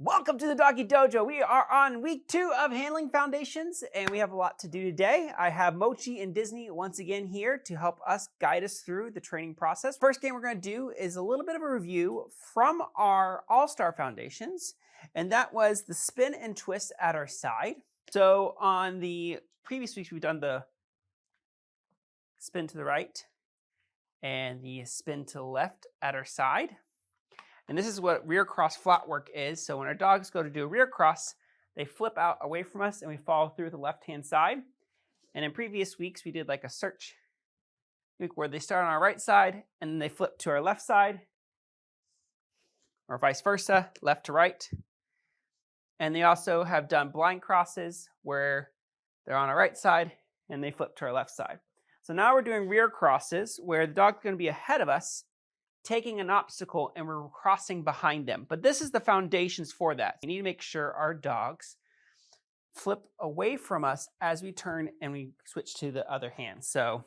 Welcome to the Doggie Dojo. We are on week 2 of handling foundations, and we have a lot to do today. I have Mochi and Disney once again here to help us guide us through the training process. First game we're going to do is a little bit of a review from our All-Star Foundations, and that was the spin and twist at our side. So on the previous weeks, we've done the spin to the right and the spin to the left at our side. And this is what rear cross flat work is. So when our dogs go to do a rear cross, they flip out away from us and we follow through the left-hand side. And in previous weeks, we did like a search week where they start on our right side and then they flip to our left side, or vice versa, left to right. And they also have done blind crosses where they're on our right side and they flip to our left side. So now we're doing rear crosses where the dog's going to be ahead of us, taking an obstacle, and we're crossing behind them. But this is the foundations for that. We need to make sure our dogs flip away from us as we turn and we switch to the other hand. So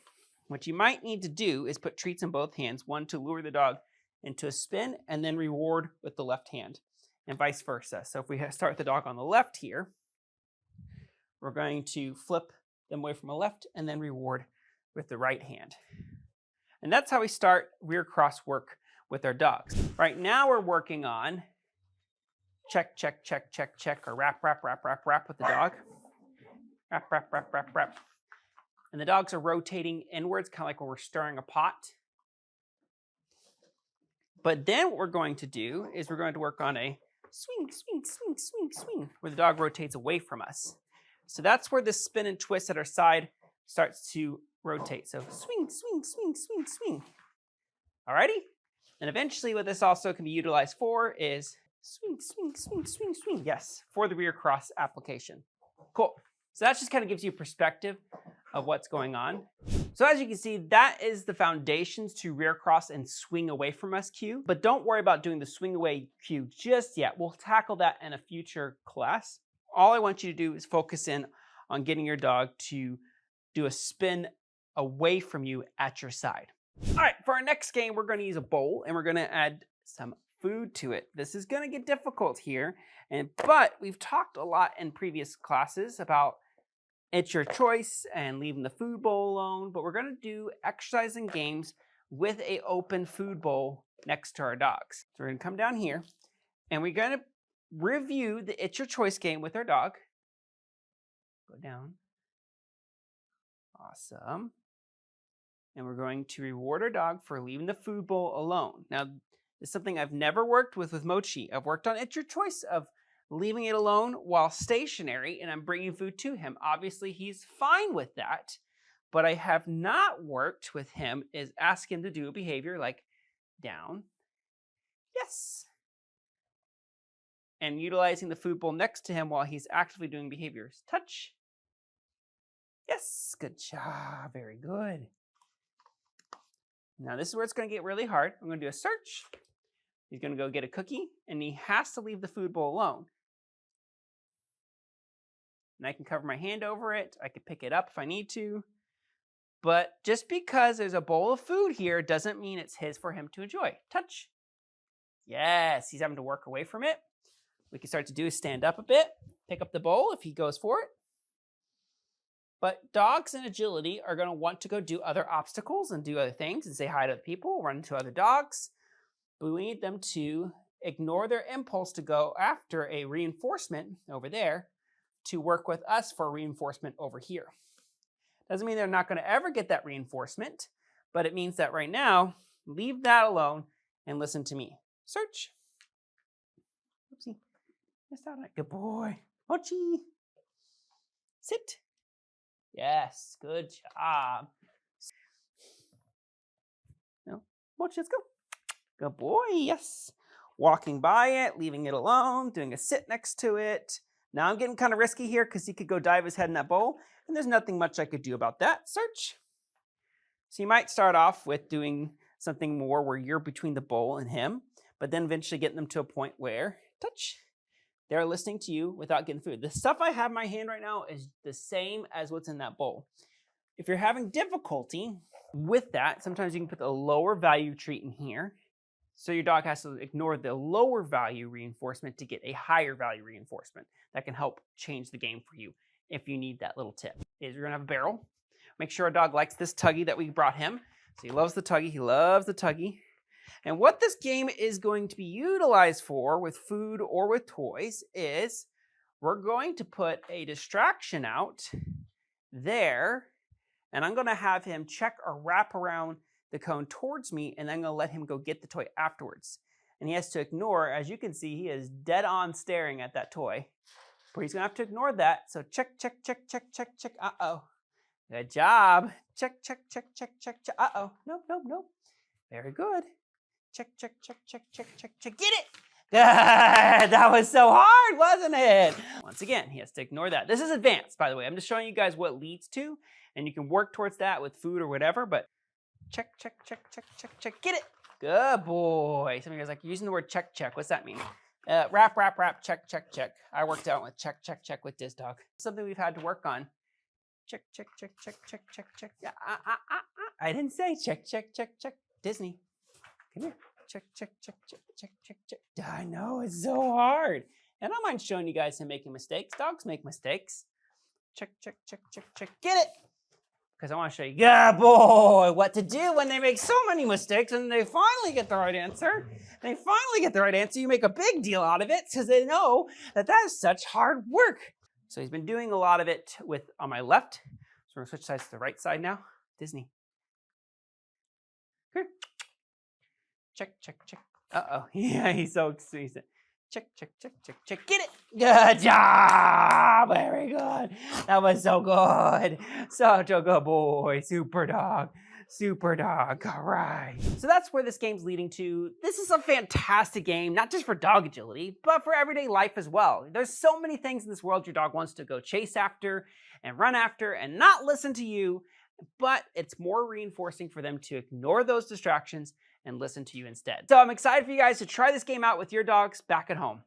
what you might need to do is put treats in both hands, one to lure the dog into a spin and then reward with the left hand, and vice versa. So if we start the dog on the left here, we're going to flip them away from the left and then reward with the right hand. And that's how we start rear cross work with our dogs. Right now we're working on check, check, check, check, check, or wrap, wrap, wrap, wrap, wrap with the dog. Wrap, wrap, wrap, wrap, wrap. And the dogs are rotating inwards, kind of like when we're stirring a pot. But then what we're going to do is we're going to work on a swing, swing, swing, swing, swing, where the dog rotates away from us. So that's where the spin and twist at our side starts to rotate. So swing, swing, swing, swing, swing. Alrighty? And eventually what this also can be utilized for is swing, swing, swing, swing, swing. Yes, for the rear cross application. Cool. So that just kind of gives you a perspective of what's going on. So as you can see, that is the foundations to rear cross and swing away from us cue. But don't worry about doing the swing away cue just yet. We'll tackle that in a future class. All I want you to do is focus in on getting your dog to do a spin away from you at your side. All right, for our next game, we're going to use a bowl and we're going to add some food to it. This is going to get difficult here, but we've talked a lot in previous classes about it's your choice and leaving the food bowl alone, but we're going to do exercise and games with an open food bowl next to our dogs. So we're going to come down here and we're going to review the It's Your Choice game with our dog. Go down. Awesome. And we're going to reward our dog for leaving the food bowl alone. Now, this is something I've never worked with Mochi. I've worked on It's Your Choice of leaving it alone while stationary, and I'm bringing food to him. Obviously, he's fine with that, but I have not worked with him is ask him to do a behavior like down, yes, and utilizing the food bowl next to him while he's actively doing behaviors. Touch, yes, good job, very good. Now this is where it's going to get really hard. I'm going to do a search. He's going to go get a cookie, and he has to leave the food bowl alone. And I can cover my hand over it. I could pick it up if I need to. But just because there's a bowl of food here doesn't mean it's his for him to enjoy. Touch. Yes, he's having to work away from it. We can start to do is stand up a bit, pick up the bowl if he goes for it. But dogs in agility are going to want to go do other obstacles and do other things and say hi to other people, run into other dogs. But we need them to ignore their impulse to go after a reinforcement over there to work with us for reinforcement over here. Doesn't mean they're not going to ever get that reinforcement, but it means that right now, leave that alone and listen to me. Search. Oopsie. Missed out on it. Good boy. Mochi. Sit. Yes, good job. No, Mochi, let's go. Good boy, yes. Walking by it, leaving it alone, doing a sit next to it. Now I'm getting kind of risky here because he could go dive his head in that bowl, and there's nothing much I could do about that. Search. So you might start off with doing something more where you're between the bowl and him, but then eventually getting them to a point where, touch, they're listening to you without getting food. The stuff I have in my hand right now is the same as what's in that bowl. If you're having difficulty with that, sometimes you can put a lower value treat in here So your dog has to ignore the lower value reinforcement to get a higher value reinforcement. That can help change the game for you if you need that little tip. Is you're gonna have a barrel. Make sure our dog likes this Tuggy that we brought him. So he loves the Tuggy, he loves the Tuggy. And what this game is going to be utilized for with food or with toys is we're going to put a distraction out there, and I'm gonna have him check or wrap around the cone towards me, and then I'm gonna let him go get the toy afterwards. And he has to ignore, as you can see, he is dead on staring at that toy. But he's gonna have to ignore that. So check, check, check, check, check, check. Uh-oh. Good job. Check, check, check, check, check, check. Uh-oh. Nope, nope, nope. Very good. Check, check, check, check, check, check, check. Get it! That was so hard, wasn't it? Once again, he has to ignore that. This is advanced, by the way. I'm just showing you guys what it leads to, and you can work towards that with food or whatever, but check, check, check, check, check, check. Get it! Good boy. Some of you guys are like, you're using the word check, check. What's that mean? Wrap, wrap, wrap, check, check, check. I worked out with check, check, check with this dog. Something we've had to work on. Check, check, check, check, check, check, check. Yeah, I didn't say check, check, check, check. Disney, come here. Check, check, check, check, check, check, check. I know, it's so hard. And I don't mind showing you guys him making mistakes. Dogs make mistakes. Check, check, check, check, check. Get it! Because I want to show you, yeah, boy, what to do when they make so many mistakes and they finally get the right answer. They finally get the right answer. You make a big deal out of it because they know that that is such hard work. So he's been doing a lot of it with on my left. So we're going to switch sides to the right side now. Disney. Here. Check, check, check. Uh-oh. Yeah, he's so excited. Check, check, check, check, check. Get it. Good job. Very good. That was so good. Such a good boy. Super dog. Super dog. All right. So that's where this game's leading to. This is a fantastic game, not just for dog agility, but for everyday life as well. There's so many things in this world your dog wants to go chase after and run after and not listen to you, but it's more reinforcing for them to ignore those distractions and listen to you instead. So I'm excited for you guys to try this game out with your dogs back at home.